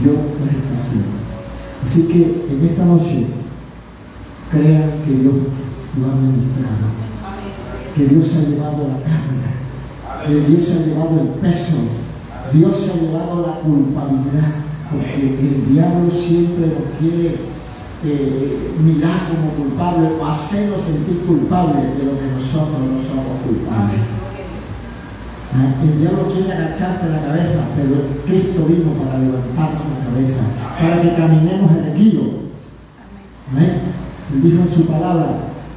yo las estoy haciendo. Así que en esta noche, crean que Dios lo ha ministrado, que Dios se ha llevado la carga, que Dios se ha llevado el peso, Dios se ha llevado la culpabilidad, porque el diablo siempre nos quiere mirar como culpable o hacernos sentir culpables de lo que nosotros no somos culpables. El diablo quiere agacharte la cabeza, pero Cristo vino para levantarnos la cabeza, para que caminemos erguidos. Amén. Él dijo en su palabra: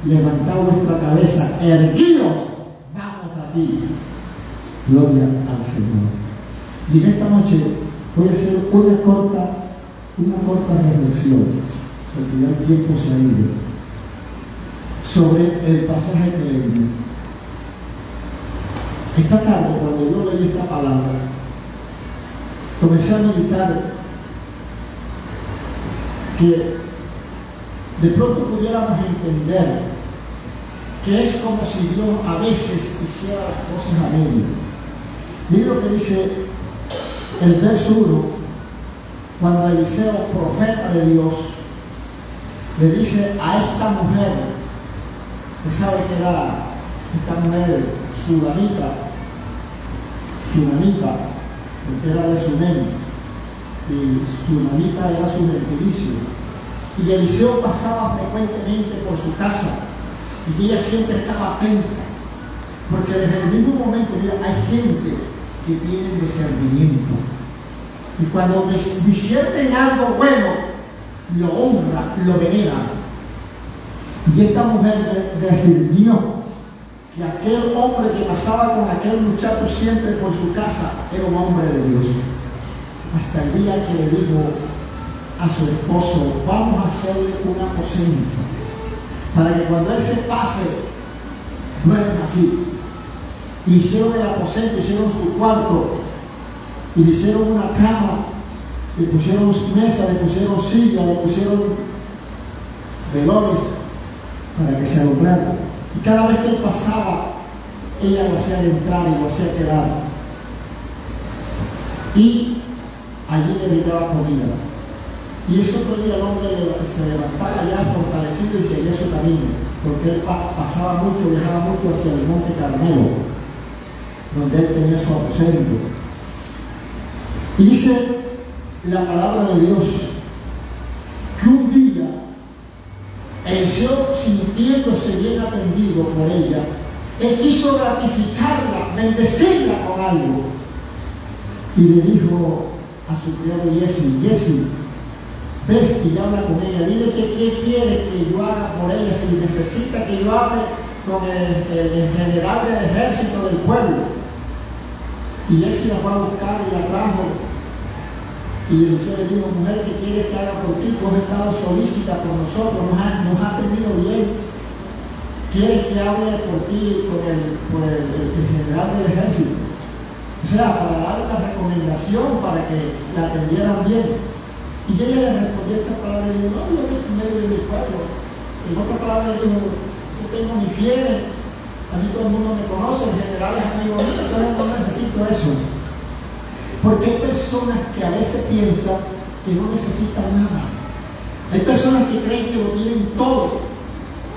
levantad vuestra cabeza, erguidos, vamos de aquí. Gloria al Señor. Y en esta noche voy a hacer una corta reflexión, porque ya el tiempo se ha ido, sobre el pasaje que leí. Esta tarde, cuando yo leí esta palabra, comencé a meditar que de pronto pudiéramos entender que es como si Dios a veces hiciera las cosas a medio. Miren lo que dice el verso 1, cuando Eliseo, profeta de Dios, le dice a esta mujer, que sabe que era esta mujer Sunamita, porque era de Sunem, y Sunamita era su gentilicio, y Eliseo pasaba frecuentemente por su casa, y ella siempre estaba atenta, porque desde el mismo momento, mira, hay gente que tiene discernimiento, y cuando disciernen algo bueno, lo honra, lo venera. Y esta mujer discernió que aquel hombre que pasaba con aquel muchacho siempre por su casa era un hombre de Dios, hasta el día que le dijo a su esposo: vamos a hacerle un aposento para que cuando él se pase duerma aquí. Y hicieron el aposento, hicieron su cuarto, y le hicieron una cama, le pusieron mesa, le pusieron silla, le pusieron velones para que se alumbrara. Y cada vez que él pasaba, ella lo hacía entrar y lo hacía quedar. Y allí le brindaba comida. Y ese otro día el hombre se levantaba ya fortalecido y seguía su camino, porque él pasaba mucho, viajaba mucho hacia el monte Carmelo, donde él tenía su aposento. Y dice la palabra de Dios que un día Eliseo, sintiéndose bien atendido por ella, él quiso gratificarla, bendecirla con algo, y le dijo a su criado Jesse, ves y habla con ella, dile que qué quiere que yo haga por ella, si necesita que yo hable con el general del ejército del pueblo. Y Jesse la fue a buscar y la trajo. Y Eliseo le dijo: mujer, ¿qué quiere que haga por ti? Tú has estado solícita por nosotros, nos ha atendido bien. ¿Quieres que hable por ti por el general del ejército? O sea, para dar una recomendación para que la atendieran bien. Y ella le respondió esta palabra y dijo: no, yo estoy en medio de mi pueblo. En otra palabra le dijo: yo tengo mi fieles, a mí todo el mundo me conoce, el general es amigo mío, entonces no necesito eso. Porque hay personas que a veces piensan que no necesitan nada. Hay personas que creen que lo tienen todo,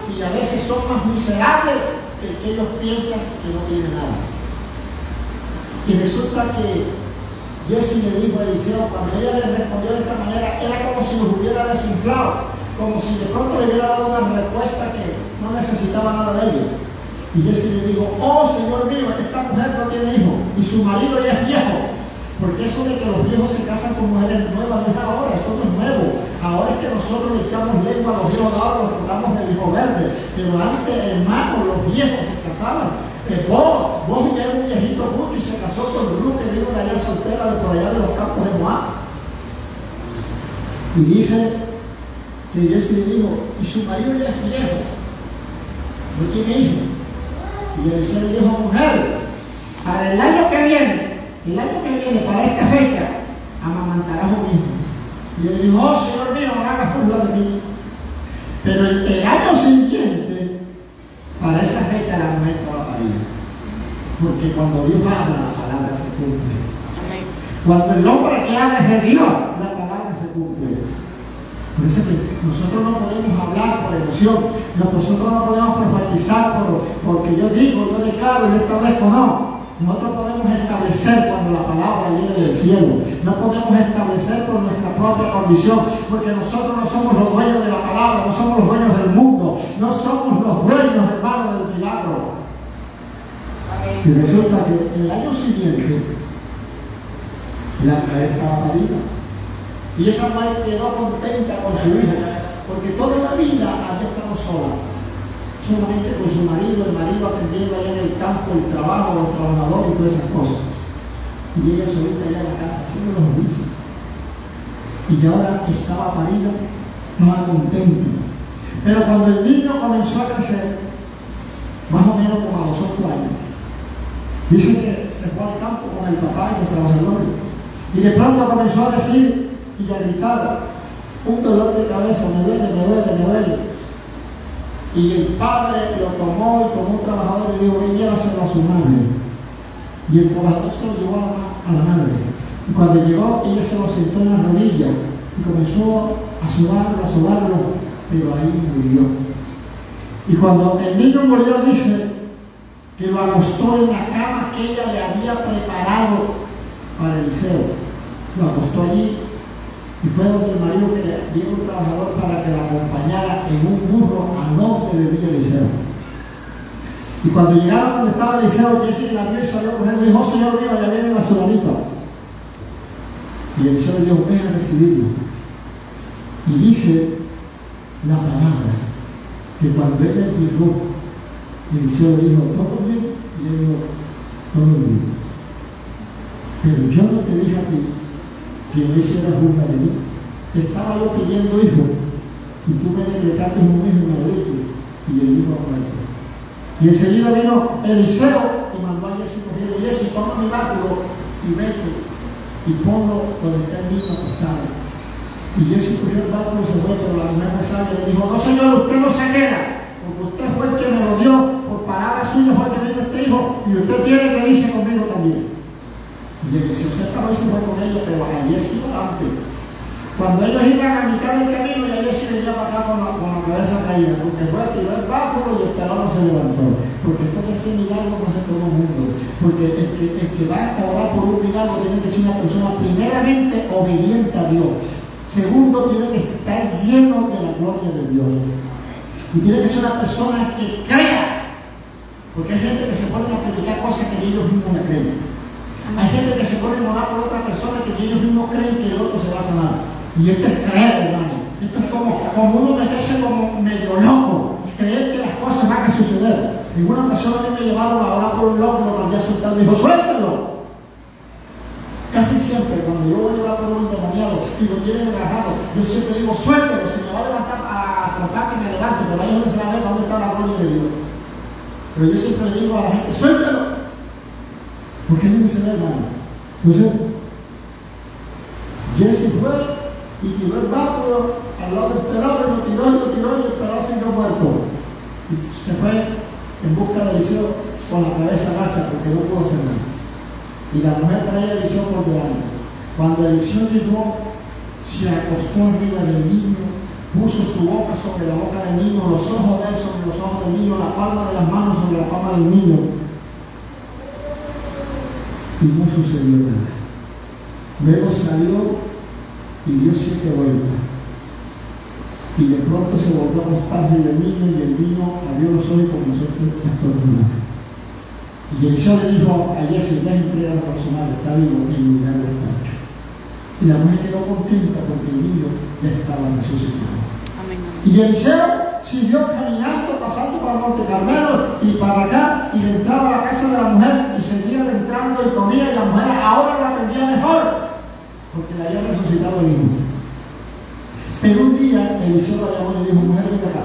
y a veces son más miserables que el que ellos piensan que no tienen nada. Y resulta que Jesse le dijo a Eliseo, cuando ella le respondió de esta manera, era como si los hubiera desinflado, como si de pronto le hubiera dado una respuesta que no necesitaba nada de ella. Y Jesse le dijo: oh Señor mío, esta mujer no tiene hijo y su marido ya es viejo. Porque eso de que los viejos se casan con mujeres nuevas no es ahora, eso no es nuevo. Ahora es que nosotros le echamos lengua a los viejos de ahora, los tratamos de viejo verde. Pero antes, hermanos, los viejos se casaban. Vos ya era un viejito mucho y se casó con Ruth, que vino de allá soltera, de por allá de los campos de Moab. Y dice que Jesse le dijo: y su marido ya es viejo, no tiene hijo. Y Eliseo le dijo: mujer, para el año que viene, para esta fecha, amamantarás un hijo. Y él le dijo: oh Señor mío, no hagas burla de mí. Pero el año siguiente, para esa fecha, la mujer estaba parida. Porque cuando Dios habla, la palabra se cumple. Cuando el hombre que habla es de Dios, la palabra se cumple. Por eso que nosotros no podemos hablar por emoción, nosotros no podemos profetizar porque yo digo, yo declaro, yo establezco, no. Nosotros podemos establecer cuando la palabra viene del cielo. No podemos establecer por nuestra propia condición, porque nosotros no somos los dueños de la palabra, no somos los dueños del mundo, no somos los dueños, hermano, del milagro. Y resulta que el año siguiente la mujer estaba parida. Y esa mujer quedó contenta con su hijo, porque toda la vida había estado sola, solamente con su marido, el marido atendiendo allá en el campo, el trabajo, los trabajadores y todas esas cosas. Y ella solita allá en la casa haciendo los juicios. Y ahora que estaba parida, estaba contenta. Pero cuando el niño comenzó a crecer, más o menos como a los 8 años, dice que se fue al campo con el papá y los trabajadores. Y de pronto comenzó a decir y a gritar, un dolor de cabeza, me duele, me duele, me duele. Y el padre lo tomó y tomó un trabajador y dijo, ven, llévaselo a su madre. Y el trabajador se lo llevó a la madre. Y cuando llegó, ella se lo sentó en la rodilla y comenzó a sobarlo, pero ahí murió. Y cuando el niño murió, dice que lo acostó en la cama que ella le había preparado para Eliseo. Lo acostó allí y fue donde el marido que le dio un trabajador para que la acompañara en un burro a donde vivía Eliseo. Y cuando llegaron donde estaba Eliseo, Jesse la vio y salió corriendo y dijo, oh, Señor mío, ya viene la sulamita. Y Eliseo le dijo, ven a recibirlo. Y dice la palabra que cuando ella llegó, Eliseo le dijo, ¿todo bien? Y ella dijo, todo bien. Pero yo no te dije a ti que no hicieras burla de mí. Te estaba yo pidiendo hijo y tú me decretaste un hijo y me lo diste. Y el hijo muerto. Y enseguida vino Eliseo y mandó a Jesse corriendo, Jesse, toma mi báculo y vete y ponlo donde está el niño acostado. Y Jesse cogió el báculo y se fue, pero la mujer sabia le dijo, no señor, usted no se queda, porque usted fue el que me lo dio, por palabras suyas fue el que me dio este hijo, y usted tiene que irse conmigo también. Y Eliseo se acabó y se fue con ella, pero a Jesse iba adelante. Cuando ellos iban a mitad del camino, ya Jesse venía para acá con la cabeza caída, porque fue a tirar el báculo y el pelón no se levantó. Porque esto de ese milagro no es de todo el mundo. Porque el que va a orar por un milagro tiene que ser una persona primeramente obediente a Dios. Segundo, tiene que estar lleno de la gloria de Dios. Y tiene que ser una persona que crea. Porque hay gente que se pone a predicar cosas que ellos mismos no creen. Hay gente que se pone a orar por otra persona que ellos mismos creen que el otro se va a sanar. Y esto es creer, hermano. Esto es como uno meterse como medio loco y creer que las cosas van a suceder. En una ocasión a mí me llevaron a orar por un loco y lo mandé a soltar. Me dijo, suéltalo. Casi siempre, cuando yo voy a orar por un endemoniado y lo tienen agarrado, yo siempre digo, suéltalo. Si me va a levantar a trocar, que me levante, pero ahí no se va a ver dónde está la gloria de Dios. Pero yo siempre le digo a la gente, suéltalo. ¿Por qué no se ve, hermano? Entonces, Jesse fue y tiró el báculo al lado del pelado y lo tiró y el pelado se quedó muerto. Y se fue en busca de Eliseo con la cabeza agacha porque no pudo hacer nada. Y la mujer traía a Eliseo por delante. Cuando Eliseo llegó, se acostó arriba del niño, puso su boca sobre la boca del niño, los ojos de él sobre los ojos del niño, la palma de las manos sobre la palma del niño. Y no sucedió nada. Luego salió y dio 7 vueltas. Y de pronto se volvió a acostarse el niño y el niño abrió los ojos y comenzó a estornudar. Y Eliseo le dijo a Jesse, ya entrega al personal, está vivo, el milagro está hecho. Y la mujer quedó contenta porque el niño ya estaba resucitado. Amén. Y Eliseo siguió caminando, pasando por el Monte Carmelo y para acá, y entraba a la casa de la mujer y seguía entrando y comía, y la mujer ahora la atendía mejor porque le había resucitado el hijo. Pero un día Eliseo la llamó y le dijo, mujer, ven acá,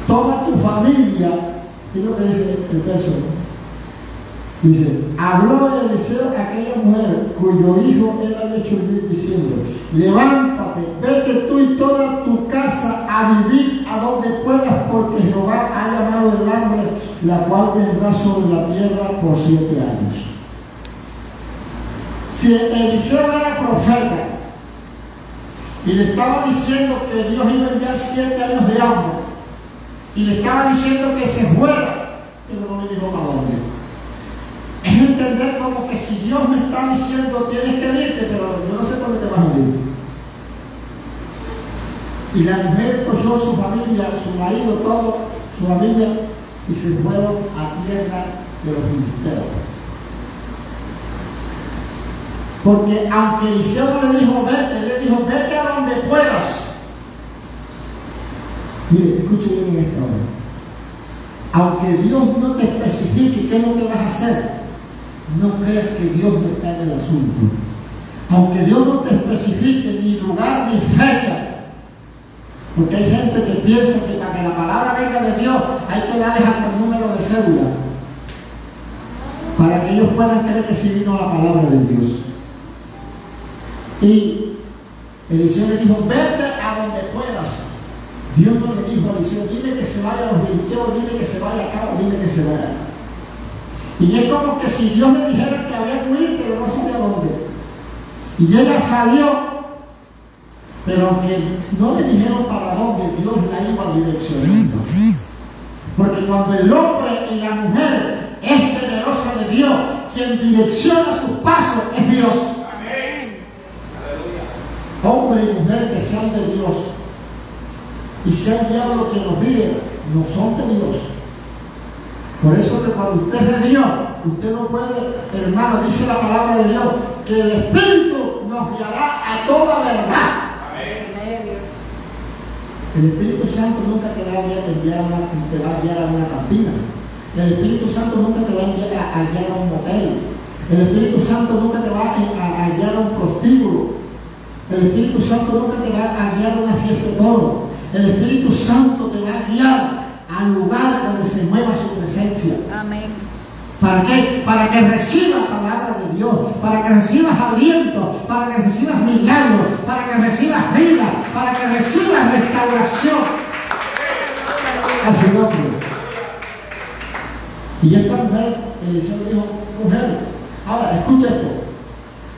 toma tu familia. ¿Qué es lo que dice el verso? Dice, habló Eliseo a aquella mujer cuyo hijo él había hecho vivir diciendo, levántate, vete tú y toda tu casa a vivir a donde puedas, porque Jehová ha llamado el hambre, la cual vendrá sobre la tierra por 7 años. Si Eliseo era profeta y le estaba diciendo que Dios iba a enviar 7 años de hambre y le estaba diciendo que se fuera, pero no le dijo para dónde. Es entender como que si Dios me está diciendo tienes que irte, pero yo no sé por dónde te vas a ir. Y la mujer cogió su familia, su marido, todo, su familia, y se fueron a tierra de los filisteos. Porque aunque Eliseo no le dijo vete, él le dijo vete a donde puedas. Mire, escuche bien en esta hora. Aunque Dios no te especifique qué es lo que vas a hacer, no creas que Dios no está en el asunto. Aunque Dios no te especifique ni lugar ni fecha, porque hay gente que piensa que para que la palabra venga de Dios hay que darles hasta el número de cédula para que ellos puedan creer que sí vino la palabra de Dios. Y Eliseo le dijo vete a donde puedas. Dios no le dijo a Eliseo dile que se vaya a los filisteos, dile que se vaya acá o dile que se vaya. Y es como que si Dios le dijera que había que ir, pero no sabía dónde. Y ella salió, pero aunque no le dijeron para dónde, Dios la iba direccionando. Porque cuando el hombre y la mujer es temerosa de Dios, quien direcciona sus pasos es Dios. Amén. Hombre y mujer que sean de Dios y sean diablos que nos guíen, no son de Dios. Por eso que cuando usted es de Dios, usted no puede, hermano, dice la palabra de Dios, que el Espíritu nos guiará a toda verdad. El Espíritu Santo nunca te va a guiar a una cantina. El Espíritu Santo nunca te va a guiar a un motel. El Espíritu Santo nunca te va a guiar a un prostíbulo. El Espíritu Santo nunca te va a guiar a una fiesta de toro. El Espíritu Santo te va a guiar al lugar donde se mueva su presencia. Amén. ¿Para qué? Para que recibas palabra de Dios, para que recibas aliento, para que recibas milagros, para que recibas vida, para que recibas restauración. A su nombre. Y esta mujer, Eliseo le dijo, mujer, ahora escucha esto.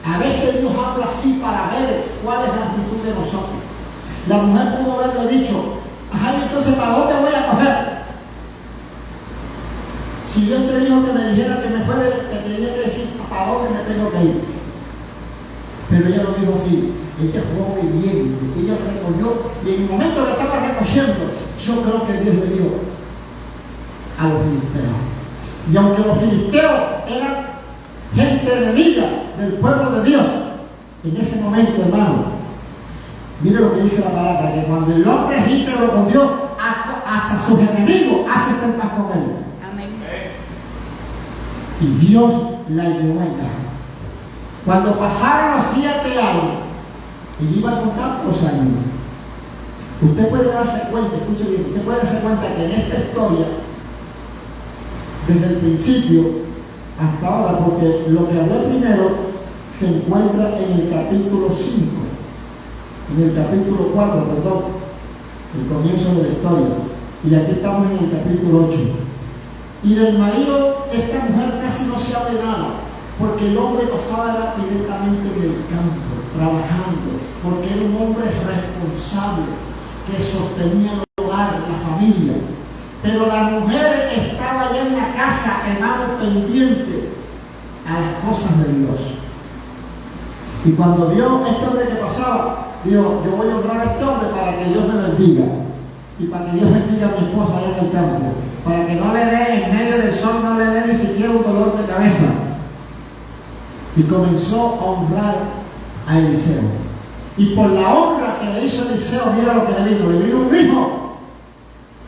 A veces Dios habla así para ver cuál es la actitud de nosotros. La mujer pudo haberle dicho, ay, entonces ¿para dónde voy a coger? Si Dios te dijo que me dijera que me fuera, te tenía que decir para dónde me tengo que ir. Pero ella lo dijo así. Ella fue obediente. Ella recogió. Y en el momento que estaba recogiendo, yo creo que Dios le dijo a los filisteos. Y aunque los filisteos eran gente enemiga del pueblo de Dios, en ese momento, hermano, mire lo que dice la palabra, que cuando el hombre es íntegro con Dios, hasta sus enemigos hacen paz con él. Y Dios la llevó allá. Cuando pasaron los 7 años, y iba a contar los años, usted puede darse cuenta, escuche bien, usted puede darse cuenta que en esta historia, desde el principio hasta ahora, porque lo que hablé primero se encuentra en el capítulo 5, en el capítulo 4, perdón, el comienzo de la historia, y aquí estamos en el capítulo 8. Y del marido, esta mujer casi no se habla nada, porque el hombre pasaba directamente en el campo, trabajando, porque era un hombre responsable, que sostenía el hogar, la familia. Pero la mujer estaba allá en la casa, hermano, pendiente a las cosas de Dios. Y cuando vio a este hombre que pasaba, dijo, yo voy a honrar a este hombre para que Dios me bendiga. Y para que Dios bendiga a mi esposa allá en el campo. Para que no le dé, en medio del sol, no le dé ni siquiera un dolor de cabeza. Y comenzó a honrar a Eliseo. Y por la honra que le hizo Eliseo, mira lo que le vino un hijo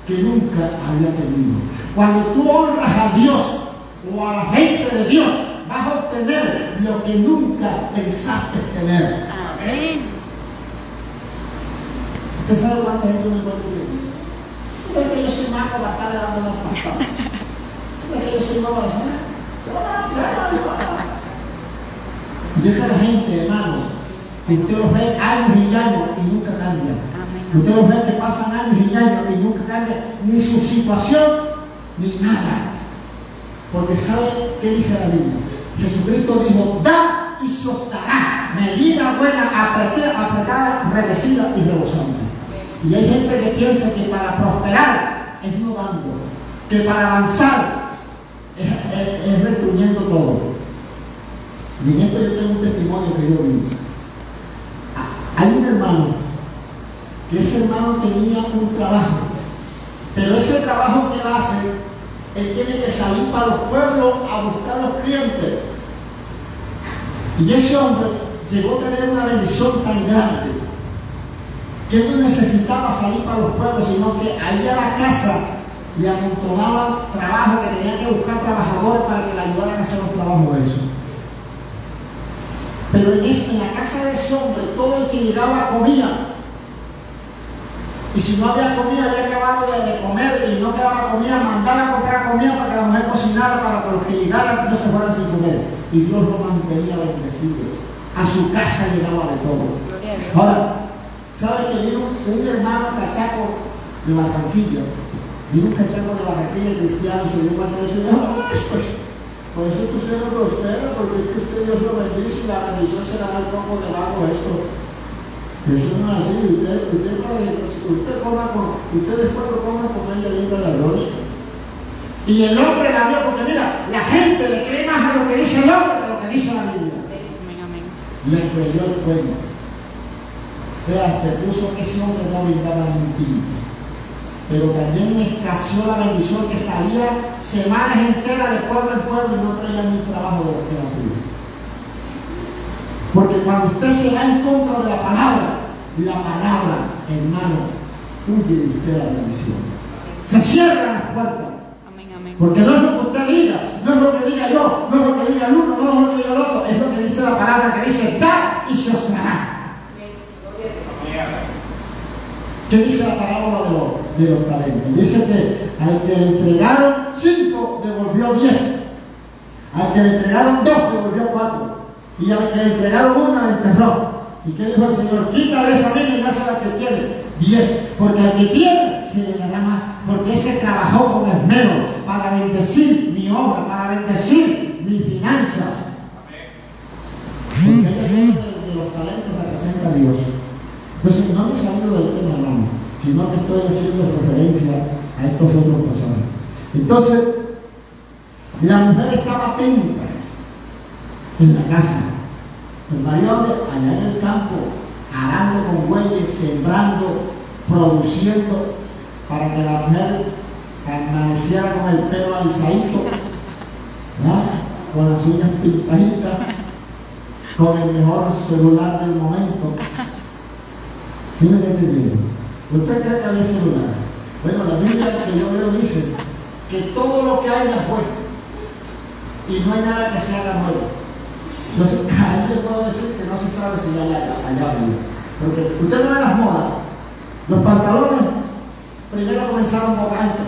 que nunca había tenido. Cuando tú honras a Dios o a la gente de Dios, vas a obtener lo que nunca pensaste tener. Amén. ¿Usted sabe cuánta gente me encuentra aquí? ¿Usted cree que yo soy mago para estarle dando las pastadas? ¿Usted cree que yo soy mago para eso? Y esa es la gente, hermano, que usted los ve años y años y nunca cambian. Usted los ve que pasan años y años y nunca cambian ni su situación ni nada. Porque ¿sabe qué dice la Biblia? Jesucristo dijo, da y se os dará. Medida buena, apretada, revestida y rebosante. Y hay gente que piensa que para prosperar es no dando, que para avanzar es retruñendo todo. Y en esto yo tengo un testimonio que yo vi. Hay un hermano, que ese hermano tenía un trabajo, pero ese trabajo que él hace, él tiene que salir para los pueblos a buscar los clientes. Y ese hombre llegó a tener una bendición tan grande que él no necesitaba salir para los pueblos, sino que ahí a la casa le amontonaban trabajo, que tenía que buscar trabajadores para que le ayudaran a hacer los trabajos de eso. Pero en la casa de ese hombre, todo el que llegaba comía. Y si no había comida, había acabado de comer y no quedaba comida, mandaba a comprar comida para que la mujer cocinara para que los que llegaran no se fueran sin comer. Y Dios lo mantenía bendecido. A su casa llegaba de todo. Ahora, ¿sabe que vino un hermano cachaco de Barranquilla? Vino un cachaco de Barranquilla cristiano y se dio cuenta de eso y dijo, pues, por eso que usted no prospera, porque es que usted Dios lo bendice y la bendición se la da un poco debajo de esto. Eso no es así. Usted después lo coma con ella libra de arroz. Y el hombre la vio, porque mira, la gente le cree más a lo que dice el hombre que a lo que dice la Biblia. Amén. Le creyó el cuento. Vea, se puso que ese hombre no brindaba un tinto. Pero también escaseó la bendición, que salía semanas enteras de pueblo en pueblo y no traía ni trabajo de lo que era suyo. Porque cuando usted se va en contra de la palabra, hermano, huye de usted la bendición. Se cierran las puertas. Amén. Porque no es lo que usted diga, no es lo que diga yo, no es lo que diga el uno, no es lo que diga el otro, es lo que dice la palabra, que dice, da y se os dará. ¿Qué dice la parábola de los talentos? Dice que al que le entregaron 5 devolvió 10, al que le entregaron 2 devolvió 4, y al que le entregaron 1 le enterró. ¿Y qué dijo el Señor? Quítale esa mina y dásela al que tiene 10, porque al que tiene se le dará más, porque ese trabajó con esmero para bendecir mi obra, para bendecir mis finanzas. Porque el de los talentos representa a Dios. Entonces, no me he salido del tema, hermano, sino que estoy haciendo referencia a estos otros pasajes. Entonces, la mujer estaba atenta en la casa. El marido allá en el campo, arando con bueyes, sembrando, produciendo, para que la mujer amaneciera con el pelo alisadito, con las uñas pintaditas, con el mejor celular del momento. ¿Sí me está entendiendo? ¿Usted cree que había celular? Bueno, la Biblia que yo leo dice que todo lo que hay ya fue y no hay nada que se haga nuevo. Entonces, a él le puedo decir que no se sabe si hay allá arriba. Porque usted no ve las modas. Los pantalones primero comenzaron boca ancha,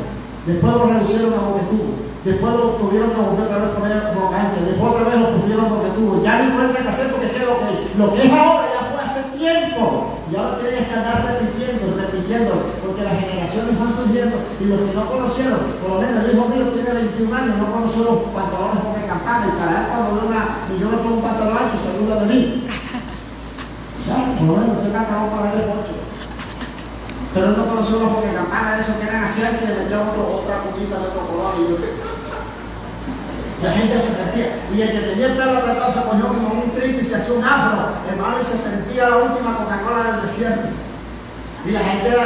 después lo reducieron a boquetubo, después lo tuvieron que volver otra vez a poner boca ancha, después otra vez lo pusieron boquetubo. Ya no encuentran que hacer porque es que lo que es ahora ya fue hace tiempo. Y ahora tienen que andar repitiendo, porque las generaciones van surgiendo y los que no conocieron, por lo menos el hijo mío tiene 21 años, no conoció los pantalones boca campana, y para él cuando ve y yo le pongo un pantalón ancho se burla de mí. Ya, por lo menos usted pantalón para él es 8. Pero él no conoció los boca campana, esos que eran así, que le metían otra puntita de otro color y yo. La gente se sentía, y el que tenía el pelo apretado se ponía como un triste y se hacía un afro, hermano, y se sentía la última Coca-Cola del desierto. Y la gente era,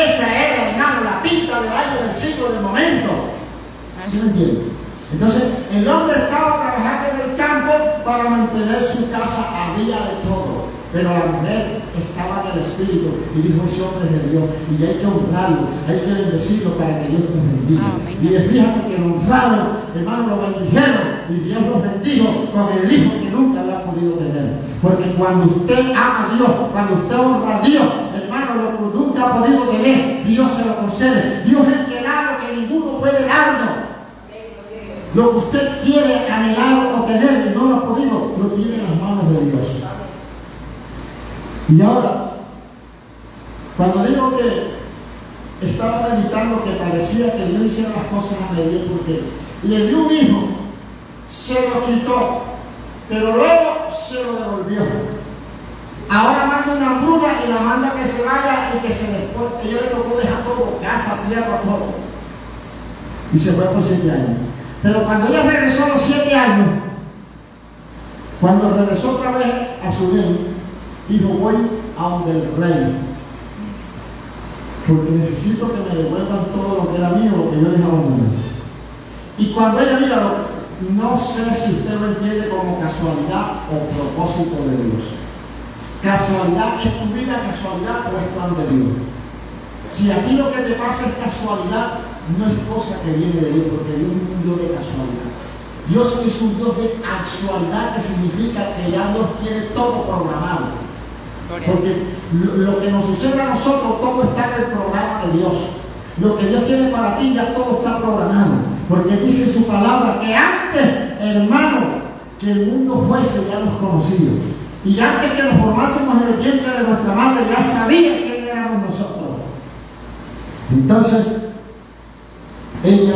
esa era, hermano, la pinta del año, del ciclo, del momento. ¿Sí me entienden? Entonces, el hombre estaba trabajando en el campo para mantener su casa, había de todo. Pero la mujer estaba en el espíritu y dijo: ese hombre es de Dios y hay que honrarlo, hay que bendecirlo para que Dios nos bendiga. Y fíjate que lo honraron, hermano, lo bendijeron y Dios los bendijo con el hijo que nunca había podido tener. Porque cuando usted ama a Dios, cuando usted honra a Dios, hermano, lo que nunca ha podido tener, Dios se lo concede. Dios es el que da lo que ninguno puede darnos. Lo que usted quiere anhelar o tener y no lo ha podido, lo tiene en las manos de Dios. Y ahora, cuando digo que estaba meditando que parecía que Dios hiciera las cosas a medir, porque le dio un hijo, se lo quitó, pero luego se lo devolvió. Ahora manda una hambruna y la manda que se vaya y que se deporte. Ella le tocó dejar todo, casa, tierra, todo. Y se fue por 7 años. Pero cuando ella regresó a los 7 años, cuando regresó otra vez a su ley, dijo: voy a donde el rey, porque necesito que me devuelvan todo lo que era mío, lo que yo les abandoné. Y cuando ella mira, no sé si usted lo entiende como casualidad o propósito de Dios. Casualidad es tu vida, casualidad o es plan de Dios. Si a ti lo que te pasa es casualidad, no es cosa que viene de Dios, porque Dios es un Dios de casualidad. Dios es un Dios de actualidad, que significa que ya Dios tiene todo programado. Porque lo que nos sucede a nosotros, todo está en el programa de Dios. Lo que Dios tiene para ti, ya todo está programado. Porque dice en su palabra que antes, hermano, que el mundo fuese, ya nos conocía. Y antes que nos formásemos en el vientre de nuestra madre, ya sabía quién éramos nosotros. Entonces, ella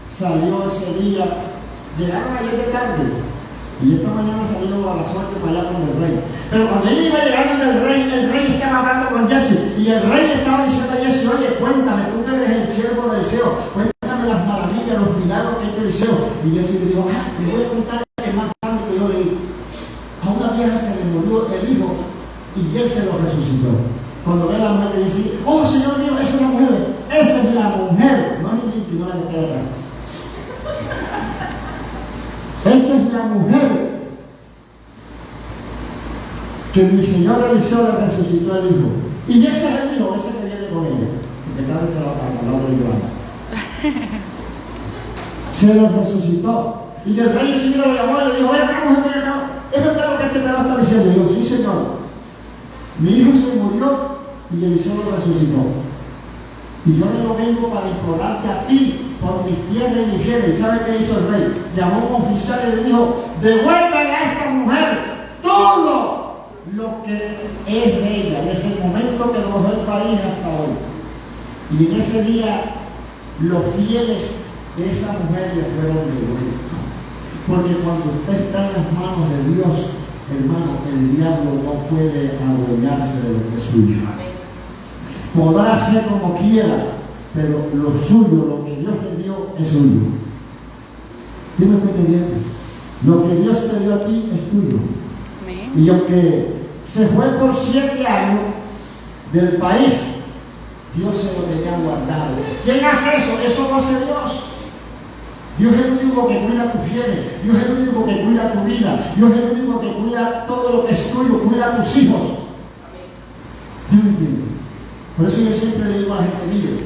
salió ese día, llegaron ayer de tarde, y esta mañana salieron a las 8 para allá con el rey. Pero cuando ella iba llegando el rey estaba hablando con Jesse, y el rey le estaba diciendo a Jesse: oye, cuéntame, tú que eres el siervo de Eliseo, cuéntame las maravillas, los milagros que hay en Eliseo. Y Jesse le dijo: le voy a contar el más grande que yo leí. A una vieja se le murió el hijo y él se lo resucitó. Cuando ve a la mujer le dice: oh, Señor mío, esa es la mujer, esa es la mujer, no es Lili, sino la que queda atrás. Esa es la mujer que mi Señor Eliseo le resucitó el hijo. Y ese es el hijo, ese que viene con ella. Que está de la de Iván. Se lo resucitó. Y el rey enseguida lo llamó y le dijo: oye, vamos a acá. ¿Es verdad lo que este pelado está diciendo? Y yo: sí, Señor. Mi hijo se murió y Eliseo lo resucitó. Y yo no lo vengo para implorarte a ti por mis tierras y mis bienes. ¿Y sabe qué hizo el rey? Llamó a un oficial y le dijo: devuélvale a esta mujer todo lo que es de ella, desde el momento que dejó el país hasta hoy. Y en ese día los fieles de esa mujer le fueron devueltos. Porque cuando usted está en las manos de Dios, hermano, el diablo no puede adueñarse de lo que es suyo. Podrá ser como quiera, pero lo suyo, lo que Dios te dio, es suyo. ¿Sí me está entendiendo? Lo que Dios te dio a ti es tuyo. Y aunque se fue por 7 años del país, Dios se lo tenía guardado. ¿Quién hace eso? Eso lo hace Dios. Dios es el único que cuida tus fieles. Dios es el único que cuida tu vida. Dios es el único que cuida todo lo que es tuyo, cuida a tus hijos. ¿Sí me entiende? Por eso yo siempre le digo a la gente: mire,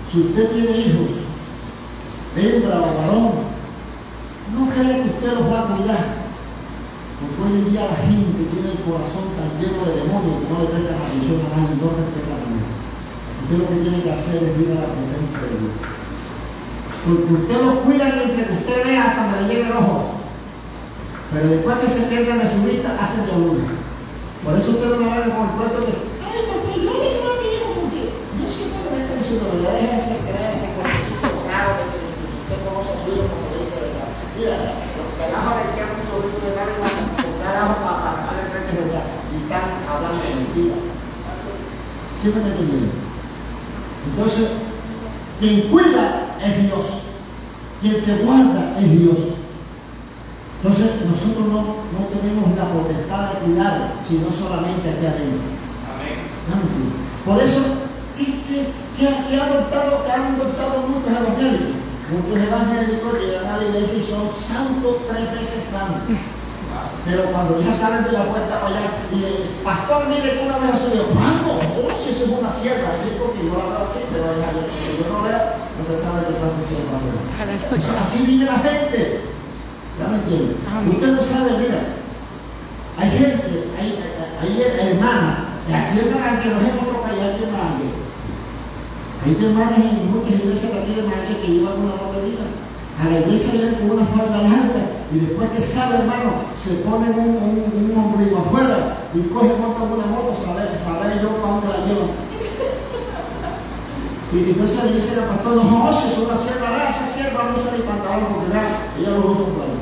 si usted tiene hijos, hembra o varón, no crea que usted los va a cuidar. Porque hoy en día la gente tiene el corazón tan lleno de demonios que no le prestan atención a nadie, no respetan a nadie. Usted lo que tiene que hacer es ir a la presencia de Dios. Porque usted los cuida mientras que usted vea hasta que le llegue el ojo. Pero después que se pierden de su vista, hacen de luna. Por eso usted no me va con el cuento que: ay, porque yo le digo a mi hijo, porque yo siempre me estoy diciendo, pero ya deja ese cuentecito raro de que usted conoce a su hijo como le dice verdad. Mira, los pelajos le echan mucho grito de carne con carajo para hacer el frente de verdad. Y están hablando de mentira. ¿Sí me entienden? Entonces, quien cuida es Dios. Quien te guarda es Dios. Entonces, nosotros no tenemos la potestad de cuidar, sino solamente aquí adentro. Amén. Por eso, ¿qué han adoptado muchos evangélicos? Muchos evangélicos llegan a la iglesia y son santos 3 veces santos. Pero cuando ya salen de la puerta para allá y el pastor mire que una vez se dijo: ¿cuándo? Oh, si eso es una sierva, así porque yo la veo aquí, pero si yo no veo, no se sabe qué clase de sierva será. Entonces, así vive la gente. ¿Ya me entienden? Usted no sabe, mira, hay gente, hay hermanas, aquí hermanas que no es en otro país, hay hermanas. Hay hermanas en muchas iglesias que tienen hermanas que llevan una doble vida. A la iglesia vienen con una falda larga y después que sale, hermano, se ponen un ombligo afuera y cogen una moto, saber yo para dónde la llevan. Y entonces le dicen al pastor: no, si es una sierva, esa sierva no usa ni pantalón porque vea, ella lo usa por ahí.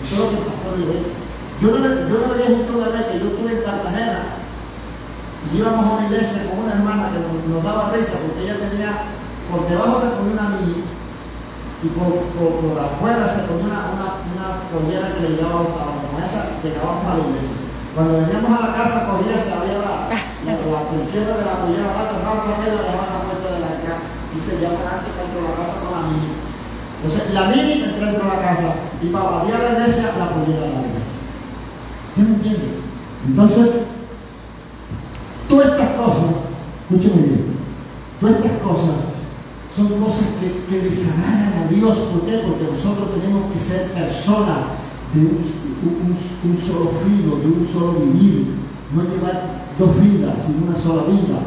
Eso es lo que el pastor dijo. Yo no le dije a usted una vez que yo estuve en Cartagena y íbamos a una iglesia con una hermana que nos daba risa porque ella tenía, por debajo se ponía una mini y por afuera se ponía una pollera que le llegaba a los tabanos. Con esa llegábamos a la iglesia. Cuando veníamos a la casa, cogía, se abría la pensión de la pollera, la tocaba por ahí y la dejaba en la puerta de la casa. Y se llama antes dentro de la casa con la mini. Entonces, la mini entró dentro de la casa y para abrir la iglesia, la pollera larga. ¿Usted me entiende? Entonces, todas estas cosas, escúcheme bien, todas estas cosas son cosas que desagradan a Dios. ¿Por qué? Porque nosotros tenemos que ser personas de un solo filo, de un solo vivir, no llevar dos vidas, sino una sola vida,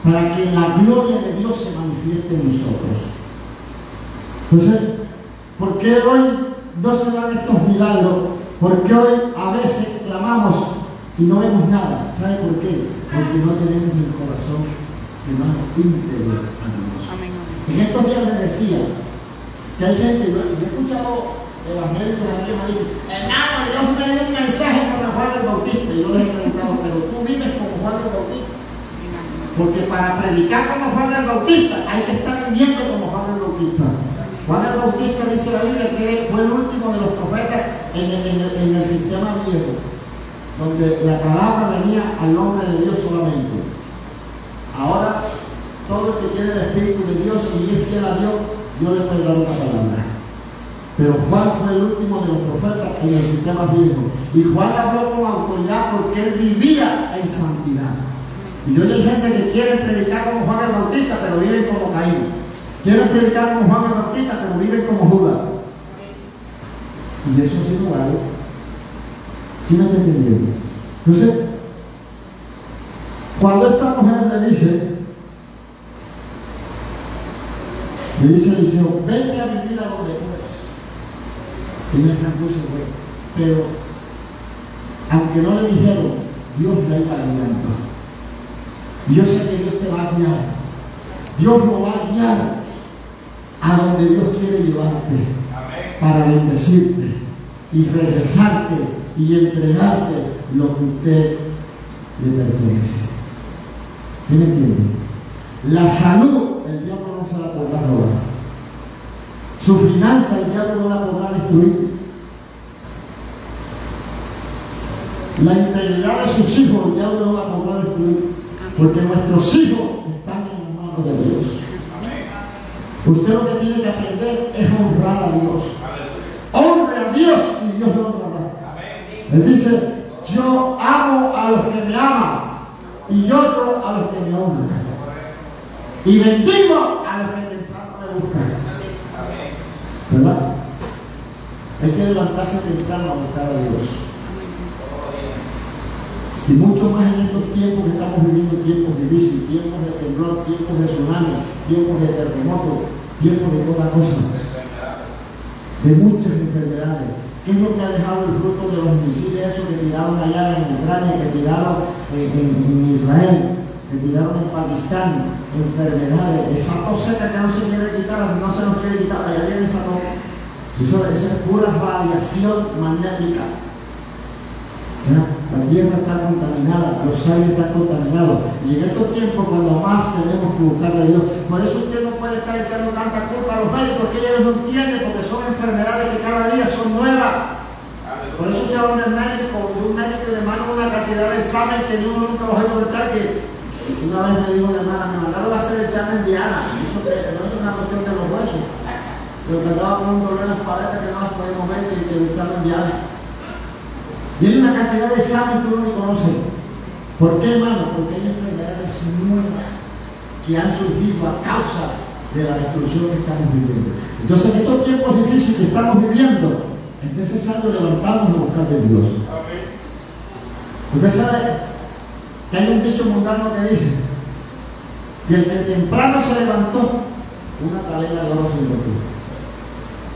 para que la gloria de Dios se manifieste en nosotros. Entonces, ¿por qué hoy no se dan estos milagros? ¿Por qué hoy a veces clamamos y no vemos nada? ¿Sabe por qué? Porque no tenemos el corazón hermano íntegro a Dios. Amén. En estos días me decía que hay gente, yo he escuchado evangélicos aquí que me dicen, hermano, Dios me dio un mensaje para Juan el Bautista. Y yo les he preguntado, pero tú vives como Juan el Bautista. Porque para predicar como Juan el Bautista hay que estar viviendo como Juan el Bautista. Juan el Bautista dice la Biblia que fue el último de los profetas en el sistema viejo, donde la palabra venía al nombre de Dios solamente. Ahora, todo el que tiene el Espíritu de Dios y es fiel a Dios, Dios le puede dar una palabra. Pero Juan fue el último de los profetas en el sistema viejo. Y Juan habló con autoridad porque él vivía en santidad. Y hoy hay gente que quiere predicar como Juan el Bautista, pero viven como Caín. Quieren predicar como Juan el Bautista, pero viven como Judas. Y eso sí no vale. ¿Sí me está entendiendo? Entonces, cuando esta mujer le dice a Eliseo, vete a vivir a donde puedas. Ella transpuso, pero aunque no le dijeron, Dios la iba guiando. Y yo sé que Dios te va a guiar. Dios lo va a guiar a donde Dios quiere llevarte. Amén. Para bendecirte y regresarte y entregarte lo que usted le pertenece. ¿Sí me entiende? La salud, el diablo no se la podrá robar. Su finanza, el diablo no la podrá destruir. La integridad de sus hijos, el diablo no la podrá destruir. Porque nuestros hijos están en las manos de Dios. Usted lo que tiene que aprender es honrar a Dios. Honre a Dios y Dios lo honrará. Él dice, yo amo a los que me aman y honro a los que me honran. Y bendigo a los que temprano me buscan. ¿Verdad? Hay que levantarse temprano a buscar a Dios. Y mucho más en estos tiempos que estamos viviendo, tiempos difíciles, tiempos de temblor, tiempos de tsunami, tiempos de terremoto, tiempos de toda cosa, de muchas enfermedades. ¿Qué es lo que ha dejado el fruto de los misiles esos que tiraron allá en Ucrania, que tiraron en Israel, que tiraron en Pakistán? Enfermedades, esa tos seca que no se quiere quitar, no se nos quiere quitar, allá viene esa tos. Esa es pura radiación magnética. La tierra está contaminada, los aires están contaminados. Y en estos tiempos, cuando más tenemos que buscar a Dios, por eso usted no puede estar echando tanta culpa a los médicos, que ellos no entienden, porque son enfermedades que cada día son nuevas. Por eso usted va de un médico le manda una cantidad de exámenes que uno nunca los ha ido a ver. Que una vez me dijo una hermana, me mandaron a hacer el examen de Ana. Eso que no es una cuestión de los huesos, pero que andaba con un dolor en las paletas que no las podemos ver y que el examen de Ana. Y hay una cantidad de exámenes que uno ni conoce. ¿Por qué, hermano? Porque hay enfermedades nuevas que han surgido a causa de la destrucción que estamos viviendo. Entonces, en estos tiempos difíciles que estamos viviendo, es necesario levantarnos y buscar de Dios. Usted sabe que hay un dicho mundano que dice que el que temprano se levantó, una talega de oro se lo tuvo.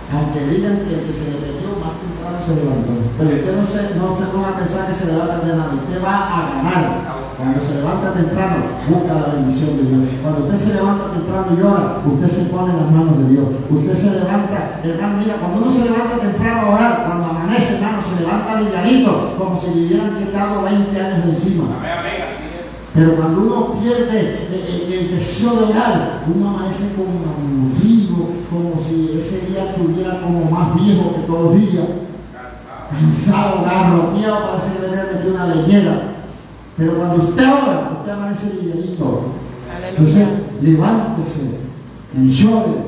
Aunque digan que el que se le perdió más temprano se levantó. Pero usted no se ponga a pensar que se levanta de nada. Usted va a ganar. Cuando se levanta temprano, busca la bendición de Dios. Cuando usted se levanta temprano y ora, usted se pone en las manos de Dios. Usted se levanta, hermano, mira, cuando uno se levanta temprano a orar, cuando amanece, hermano, se levanta livianito, como si le hubieran quitado 20 años de encima. Pero cuando uno pierde el deseo de orar, uno amanece como aburrido, como si ese día estuviera como más viejo que todos los días, cansado, garroteado, parece que le había metido una leñera. Pero cuando usted ora, usted amanece livianito. Entonces, levántese y llore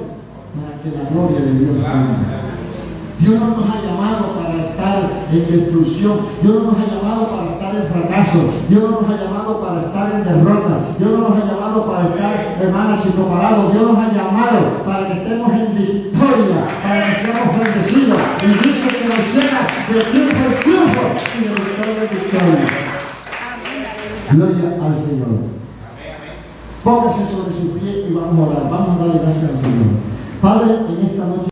para que la gloria de Dios venga. Dios no nos ha llamado para estar en destrucción. Dios no nos ha llamado para estar en fracaso. Dios no nos ha llamado para estar en derrota. Dios no nos ha llamado para estar, hermana, chicopalado. Dios nos ha llamado para que estemos en victoria, para que seamos bendecidos. Y dice que nos llena de triunfo en triunfo y de victoria en victoria. Gloria al Señor. Póngase sobre su pie y vamos a orar. Vamos a darle gracias al Señor. Padre, en esta noche